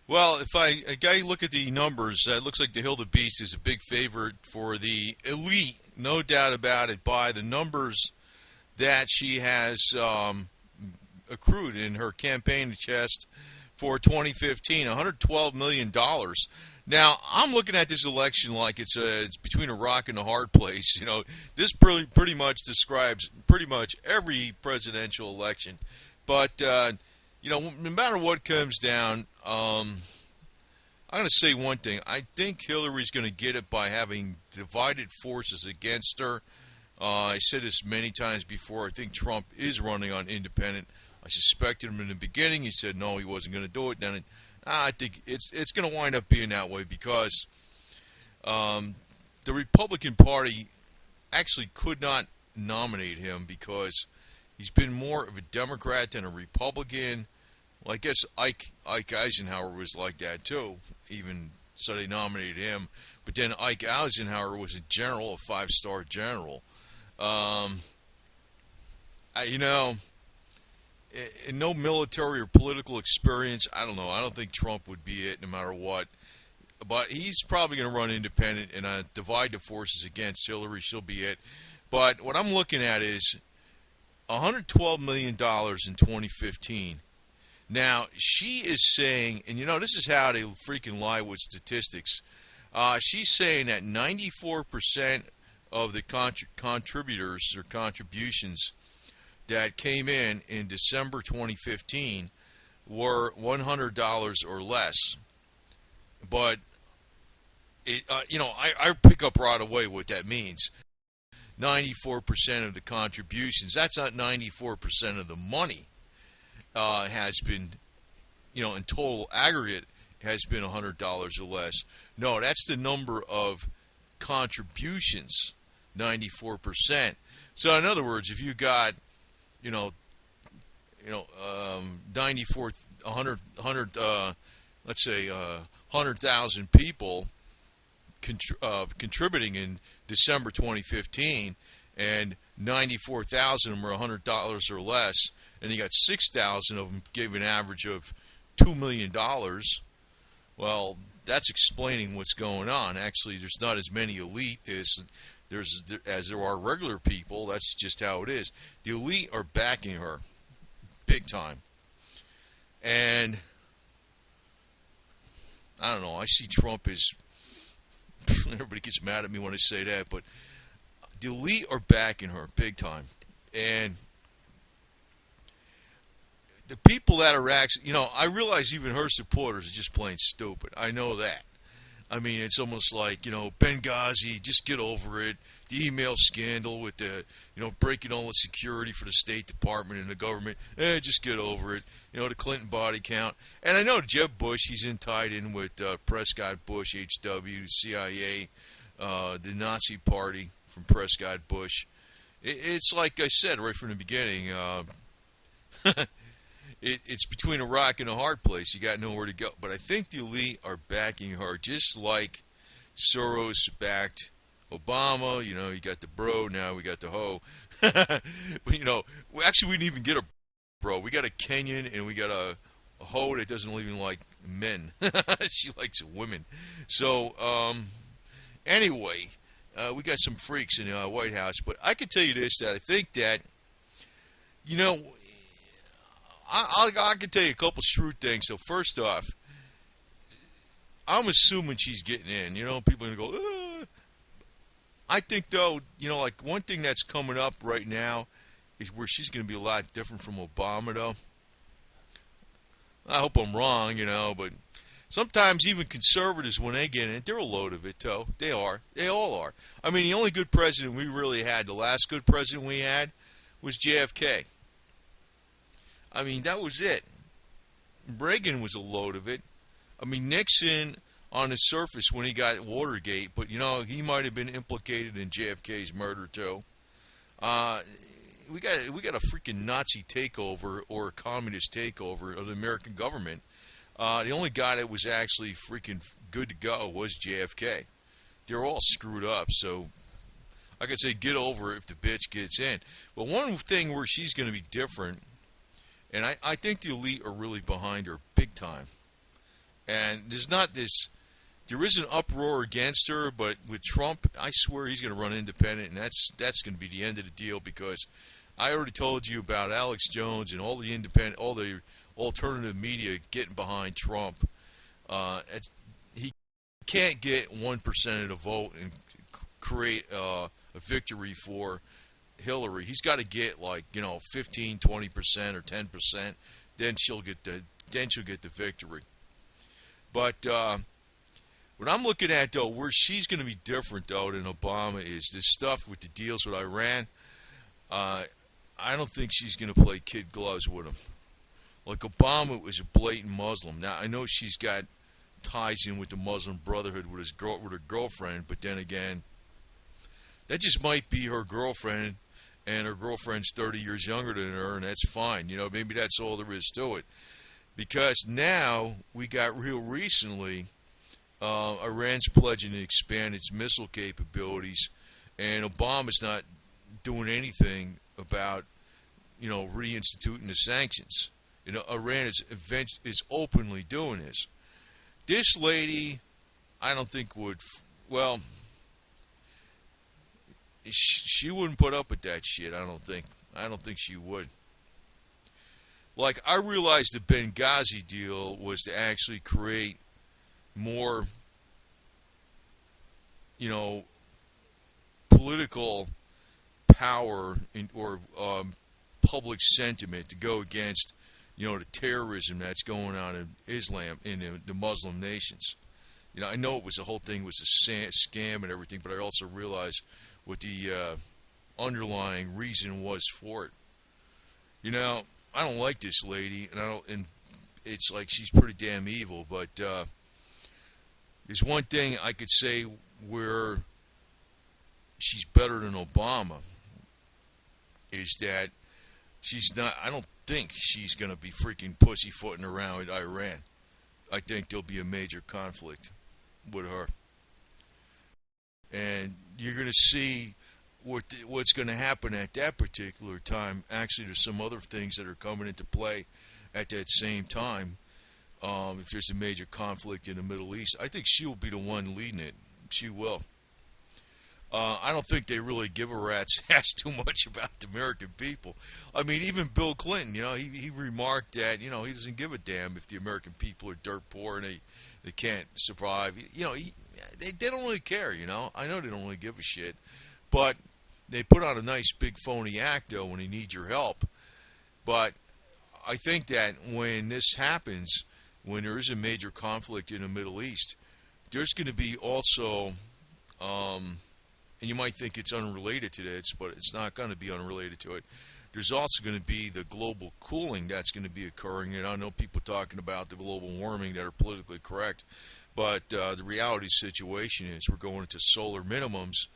Well, if a guy look at the numbers, it looks like the Hilda Beast is a big favorite for the elite, no doubt about it, by the numbers that she has accrued in her campaign chest for 2015, $112 million. Now, I'm looking at this election like it's between a rock and a hard place. This pretty much describes pretty much every presidential election. But no matter what comes down, I'm going to say one thing. I think Hillary's going to get it by having divided forces against her. I said this many times before. I think Trump is running on independent. I suspected him in the beginning. He said no, he wasn't going to do it. Then I think it's going to wind up being that way because the Republican Party actually could not nominate him because he's been more of a Democrat than a Republican. Well, I guess Ike Eisenhower was like that too. Even so, they nominated him. But then Ike Eisenhower was a general, a five-star general. Um, no military or political experience. I don't know. I don't think Trump would be it no matter what. But he's probably going to run independent and divide the forces against Hillary. She'll be it. But what I'm looking at is $112 million in 2015. Now, she is saying, and this is how they freaking lie with statistics. She's saying that 94% of the contributors or contributions that came in December 2015 were $100 or less. But, I pick up right away what that means. 94% of the contributions, that's not 94% of the money. Has been, in total aggregate, has been $100 or less. No, that's the number of contributions, 94%. So in other words, if you got, 94, 100, let's say 100,000 people contributing in December 2015, and 94,000 of them were $100 or less, and you got 6,000 of them gave an average of $2 million. Well, that's explaining what's going on. Actually, there's not as many elite as there are regular people. That's just how it is. The elite are backing her big time. And I don't know. I see Trump as everybody gets mad at me when I say that, but the elite are backing her big time. And the people that are actually, I realize even her supporters are just plain stupid. I know that. I mean, it's almost like, Benghazi, just get over it. The email scandal with the, breaking all the security for the State Department and the government. Just get over it. The Clinton body count. And I know Jeb Bush, he's tied in with Prescott Bush, HW, CIA, the Nazi party from Prescott Bush. It's like I said right from the beginning. It's between a rock and a hard place. You got nowhere to go. But I think the elite are backing her, just like Soros backed Obama. You got the bro, now we got the hoe. But, actually, we didn't even get a bro. We got a Kenyan, and we got a hoe that doesn't even like men. She likes women. So, anyway, we got some freaks in the White House. But I can tell you this, that I think that, I can tell you a couple shrewd things. So first off, I'm assuming she's getting in. People are going to go, ah. I think, though, like one thing that's coming up right now is where she's going to be a lot different from Obama, though. I hope I'm wrong, but sometimes even conservatives, when they get in it, they're a load of it, though. They are. They all are. I mean, the only good president we really had, the last good president we had, was JFK. I mean, that was it. Reagan was a load of it. I mean, Nixon on the surface when he got Watergate, but he might have been implicated in JFK's murder too. We got a freaking Nazi takeover or a communist takeover of the American government. The only guy that was actually freaking good to go was JFK. They're all screwed up, so I could say get over it if the bitch gets in. But one thing where she's going to be different. And I think the elite are really behind her big time. And there is an uproar against her, but with Trump, I swear he's going to run independent, and that's going to be the end of the deal, because I already told you about Alex Jones and all the alternative media getting behind Trump. He can't get 1% of the vote and create a victory for Hillary. He's got to get 15, 20% or 10%. Then she'll get the victory. But what I'm looking at, though, where she's going to be different, though, than Obama is this stuff with the deals with Iran. I don't think she's going to play kid gloves with him. Like Obama was a blatant Muslim. Now, I know she's got ties in with the Muslim Brotherhood with her girlfriend, but then again, that just might be her girlfriend, and her girlfriend's 30 years younger than her, and that's fine. Maybe that's all there is to it. Because now we got real recently, Iran's pledging to expand its missile capabilities, and Obama's not doing anything about, reinstituting the sanctions. Iran is openly doing this. This lady, I don't think would. Well, she wouldn't put up with that shit. I don't think she would. Like, I realized the Benghazi deal was to actually create more, political power or public sentiment to go against, the terrorism that's going on in Islam, in the Muslim nations. I know the whole thing was a scam and everything, but I also realized what the underlying reason was for it. I don't like this lady, and it's like she's pretty damn evil. But there's one thing I could say where she's better than Obama is that she's not. I don't think she's going to be freaking pussyfooting around with Iran. I think there'll be a major conflict with her, and you're going to see what's going to happen at that particular time. Actually, there's some other things that are coming into play at that same time. If there's a major conflict in the Middle East, I think she will be the one leading it. She will. I don't think they really give a rat's ass too much about the American people. I mean, even Bill Clinton, he remarked that, he doesn't give a damn if the American people are dirt poor and they can't survive. They don't really care, I know they don't really give a shit. But they put on a nice big phony act, though, when they need your help. But I think that when this happens, when there is a major conflict in the Middle East, there's going to be also, and you might think it's unrelated to this, but it's not going to be unrelated to it. There's also going to be the global cooling that's going to be occurring. And I know people talking about the global warming that are politically correct, but the reality situation is we're going into solar minimums.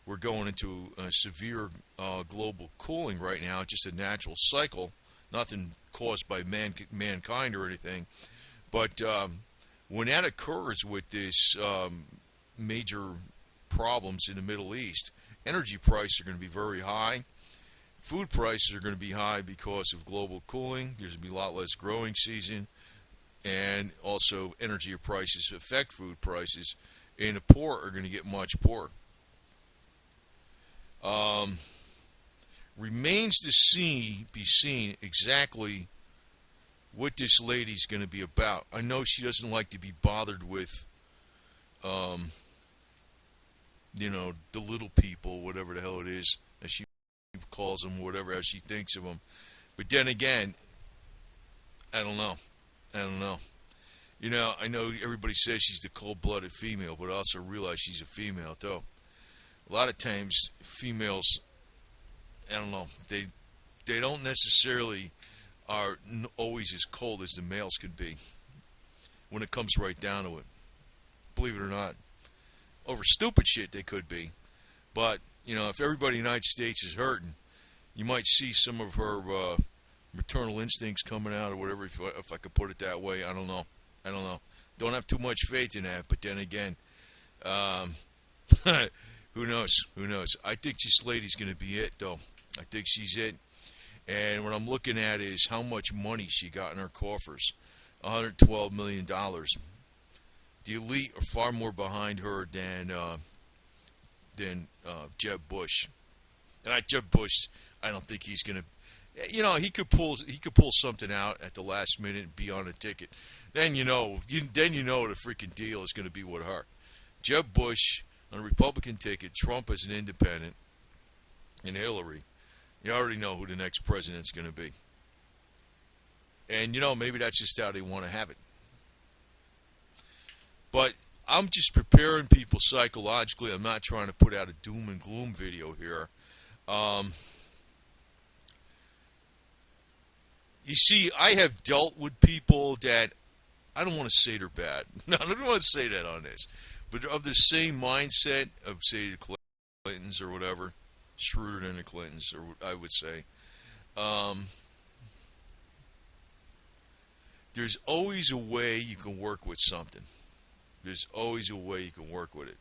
We're going into severe global cooling right now, just a natural cycle, nothing caused by mankind or anything. But when that occurs with this major problems in the Middle East, energy prices are going to be very high. Food prices are going to be high because of global cooling. There's going to be a lot less growing season. And also energy prices affect food prices. And the poor are going to get much poorer. Remains to be seen exactly what this lady's going to be about. I know she doesn't like to be bothered with, the little people, whatever the hell it is, as she calls them, whatever as she thinks of them. But then again, I don't know. I know everybody says she's the cold-blooded female, but I also realize she's a female, too. A lot of times, females, I don't know, they don't necessarily are always as cold as the males could be when it comes right down to it. Believe it or not. Over stupid shit they could be. But, if everybody in the United States is hurting, you might see some of her maternal instincts coming out or whatever, if I could put it that way. I don't know. Don't have too much faith in that, but then again, who knows? I think this lady's going to be it, though. I think she's it. And what I'm looking at is how much money she got in her coffers. $112 million. the elite are far more behind her than Jeb Bush. And Jeb Bush, I don't think he's going to. He could pull something out at the last minute and be on a ticket. Then you know the freaking deal is going to be with her. Jeb Bush on a Republican ticket, Trump as an independent, and Hillary. You already know who the next president's going to be. And maybe that's just how they want to have it. But I'm just preparing people psychologically. I'm not trying to put out a doom and gloom video here. You see, I have dealt with people that, I don't want to say they're bad. No, I don't want to say that on this. But of the same mindset of, say, the Clintons or whatever, shrewder than the Clintons, or I would say. There's always a way you can work with something. There's always a way you can work with it.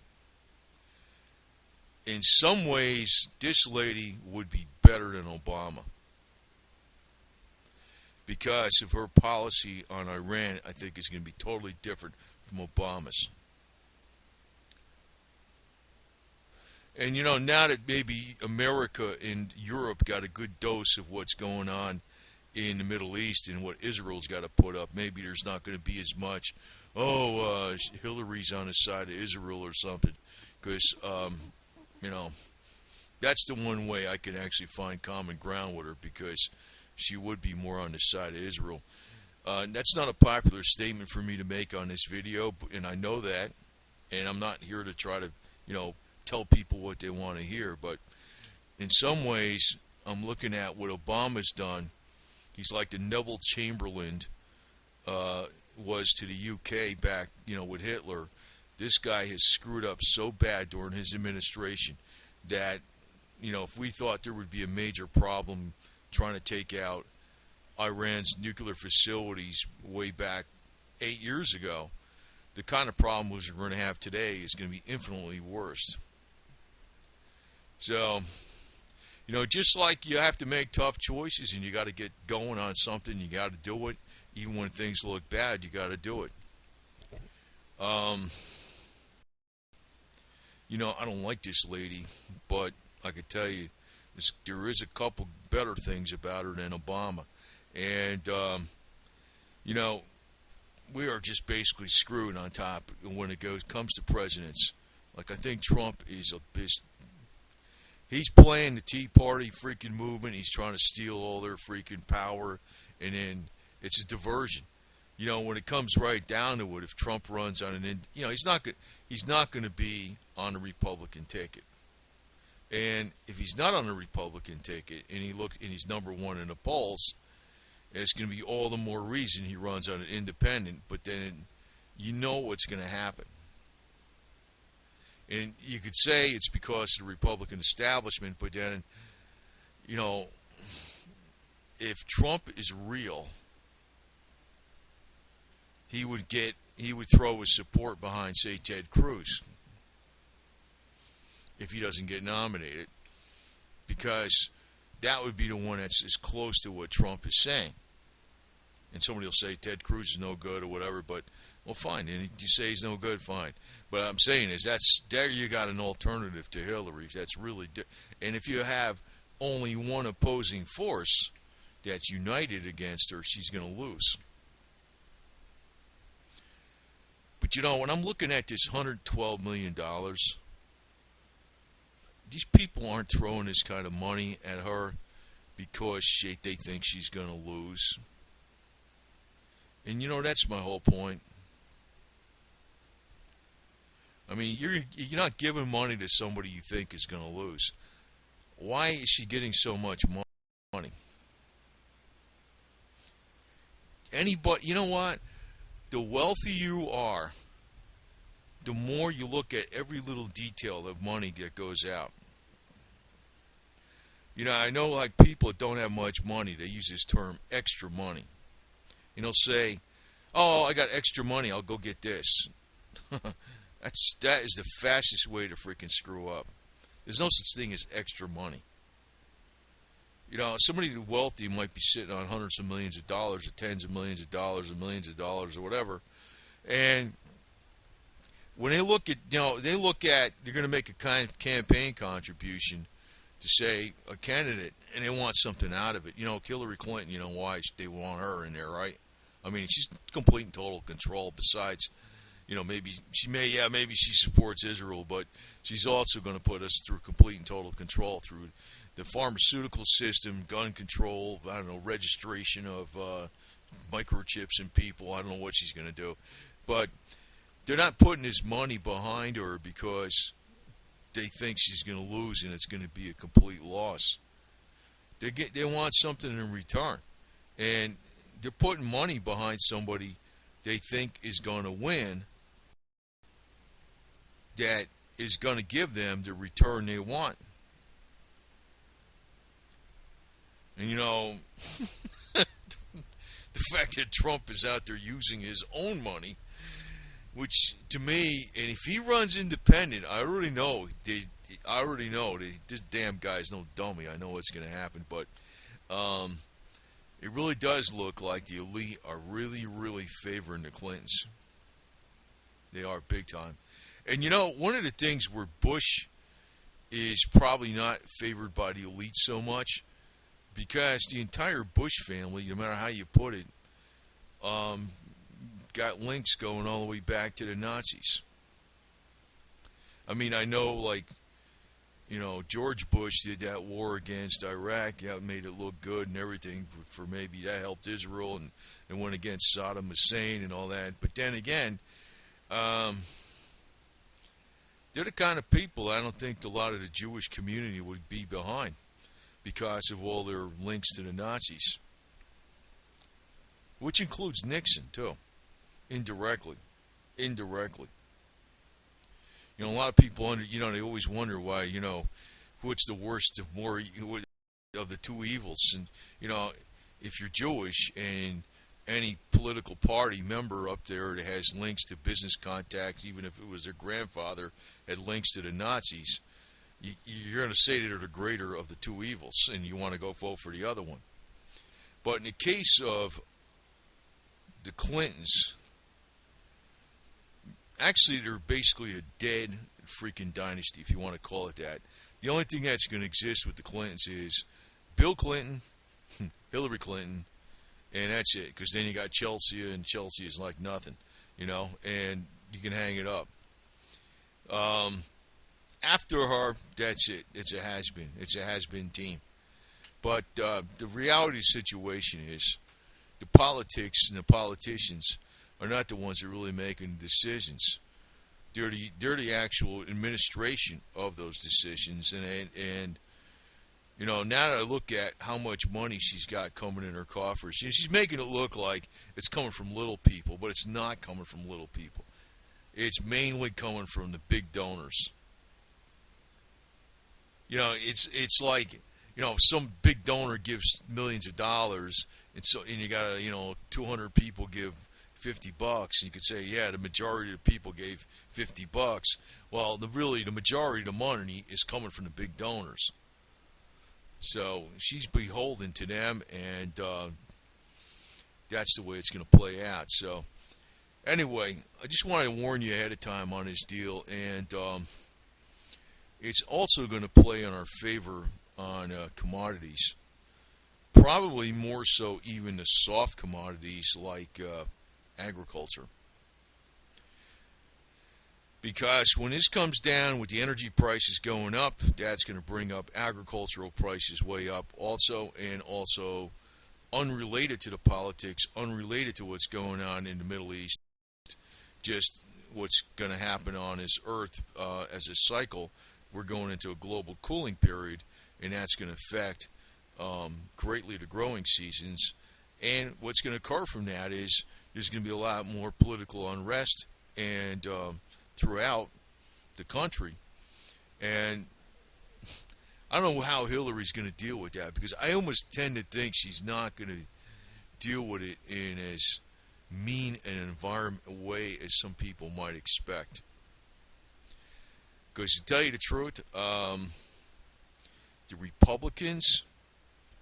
In some ways, this lady would be better than Obama. Because of her policy on Iran, I think is going to be totally different from Obama's. And, now that maybe America and Europe got a good dose of what's going on in the Middle East and what Israel's got to put up, maybe there's not going to be as much, Hillary's on the side of Israel or something. Because, that's the one way I can actually find common ground with her, because she would be more on the side of Israel. That's not a popular statement for me to make on this video, and I know that, and I'm not here to try to, tell people what they want to hear, but in some ways, I'm looking at what Obama's done. He's like the Neville Chamberlain was to the UK back, with Hitler. This guy has screwed up so bad during his administration that, if we thought there would be a major problem trying to take out Iran's nuclear facilities way back 8 years ago, the kind of problems we're going to have today is going to be infinitely worse. So, just like you have to make tough choices and you got to get going on something, you got to do it. Even when things look bad, you got to do it. I don't like this lady, but I could tell you, there is a couple better things about her than Obama. And, we are just basically screwed on top when it comes to presidents. Like, I think Trump is he's playing the Tea Party freaking movement. He's trying to steal all their freaking power, and then it's a diversion. When it comes right down to it, if Trump runs on he's not going to be on a Republican ticket. And if he's not on a Republican ticket and he's number one in the polls, it's going to be all the more reason he runs on an independent. But then what's going to happen. And you could say it's because of the Republican establishment, but then, if Trump is real, he would throw his support behind, say, Ted Cruz, if he doesn't get nominated, because that would be the one that's as close to what Trump is saying. And somebody will say Ted Cruz is no good or whatever, but, well, fine. And you say he's no good, fine. But I'm saying is there you got an alternative to Hillary. That's really and if you have only one opposing force that's united against her, she's going to lose. But, when I'm looking at this $112 million, these people aren't throwing this kind of money at her because they think she's going to lose. And, that's my whole point. I mean, you're not giving money to somebody you think is going to lose. Why is she getting so much money? Anybody, you know what? The wealthier you are, the more you look at every little detail of money that goes out. I know like people that don't have much money, they use this term extra money. They'll say, oh, I got extra money, I'll go get this. That is the fastest way to freaking screw up. There's no such thing as extra money. Somebody wealthy might be sitting on hundreds of millions of dollars or tens of millions of dollars or millions of dollars or whatever. And, when they look at, they're going to make a campaign contribution to say a candidate, and they want something out of it. Hilary Clinton. Why they want her in there, right? I mean, she's complete and total control. Besides, maybe she supports Israel, but she's also going to put us through complete and total control through the pharmaceutical system, gun control, I don't know, registration of microchips in people. I don't know what she's going to do. But they're not putting this money behind her because they think she's going to lose and it's going to be a complete loss. They want something in return. And they're putting money behind somebody they think is going to win that is going to give them the return they want. And the fact that Trump is out there using his own money, which to me, and if he runs independent, I already know that this damn guy's no dummy. I know what's going to happen, but it really does look like the elite are really, really favoring the Clintons. They are big time. And one of the things where Bush is probably not favored by the elite so much, because the entire Bush family, no matter how you put it, got links going all the way back to the Nazis. I mean, I know, George Bush did that war against Iraq. Yeah, it made it look good and everything for maybe that helped Israel and went against Saddam Hussein and all that. But then again, they're the kind of people I don't think a lot of the Jewish community would be behind because of all their links to the Nazis, which includes Nixon, too, indirectly. A lot of people, they always wonder why, what's the worst of the two evils. And, if you're Jewish and any political party member up there that has links to business contacts, even if it was their grandfather had links to the Nazis, you're going to say that they're the greater of the two evils, and you want to go vote for the other one. But in the case of the Clintons, actually they're basically a dead freaking dynasty, if you want to call it that. The only thing that's going to exist with the Clintons is Bill Clinton, Hilary Clinton, and that's it. Because then you got Chelsea, and Chelsea is like nothing, and you can hang it up. After her, that's it. It's a has-been. It's a has-been team. But the reality of the situation is the politics and the politicians are not the ones that are really making decisions. They're the actual administration of those decisions. And now that I look at how much money she's got coming in her coffers, she's making it look like it's coming from little people, but it's not coming from little people. It's mainly coming from the big donors. It's like, if some big donor gives millions of dollars, and you got 200 people give $50, and you could say, yeah, the majority of the people gave $50. Well, the majority of the money is coming from the big donors. So she's beholden to them, and that's the way it's going to play out. So anyway, I just wanted to warn you ahead of time on this deal, and it's also going to play in our favor on commodities. Probably more so even the soft commodities like agriculture. Because when this comes down with the energy prices going up, that's going to bring up agricultural prices way up also, and also unrelated to the politics, unrelated to what's going on in the Middle East, just what's going to happen on this earth as a cycle. We're going into a global cooling period, and that's going to affect greatly the growing seasons. And what's going to occur from that is there's going to be a lot more political unrest and throughout the country. And I don't know how Hillary's going to deal with that, because I almost tend to think she's not going to deal with it in as mean an environment way as some people might expect. Because to tell you the truth, the Republicans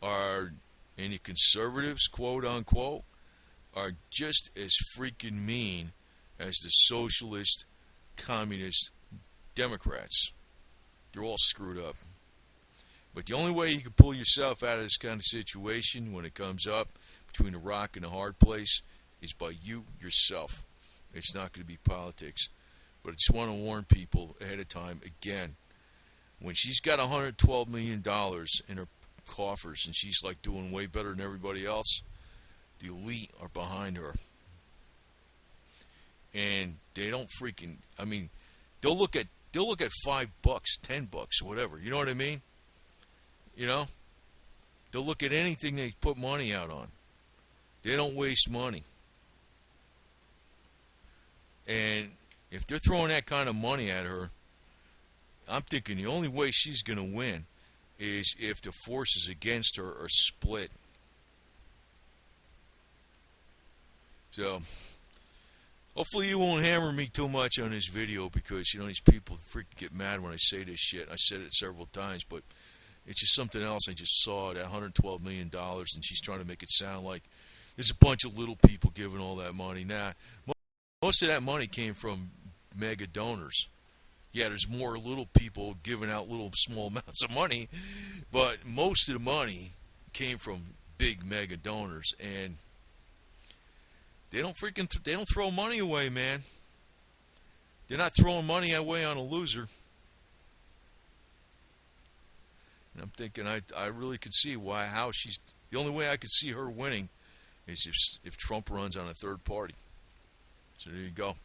and the conservatives, quote unquote, are just as freaking mean as the socialist communist Democrats. You're all screwed up. But the only way you can pull yourself out of this kind of situation when it comes up between a rock and a hard place is by you yourself. It's not going to be politics. But I just want to warn people ahead of time again. When she's got $112 million in her coffers and she's like doing way better than everybody else, the elite are behind her. And they don't freaking, I mean, they'll look at $5, $10, whatever. You know what I mean? You know? They'll look at anything they put money out on. They don't waste money. And if they're throwing that kind of money at her, I'm thinking the only way she's going to win is if the forces against her are split. So, hopefully you won't hammer me too much on this video because, you know, these people freaking get mad when I say this shit. I said it several times, but it's just something else. I just saw that $112 million, and she's trying to make it sound like there's a bunch of little people giving all that money. Nah, most of that money came from mega donors. Yeah, there's more little people giving out little small amounts of money, but most of the money came from big mega donors, and they don't throw money away, man. They're not throwing money away on a loser. And I'm thinking I really could see how she's the only way I could see her winning is if Trump runs on a third party. So there you go.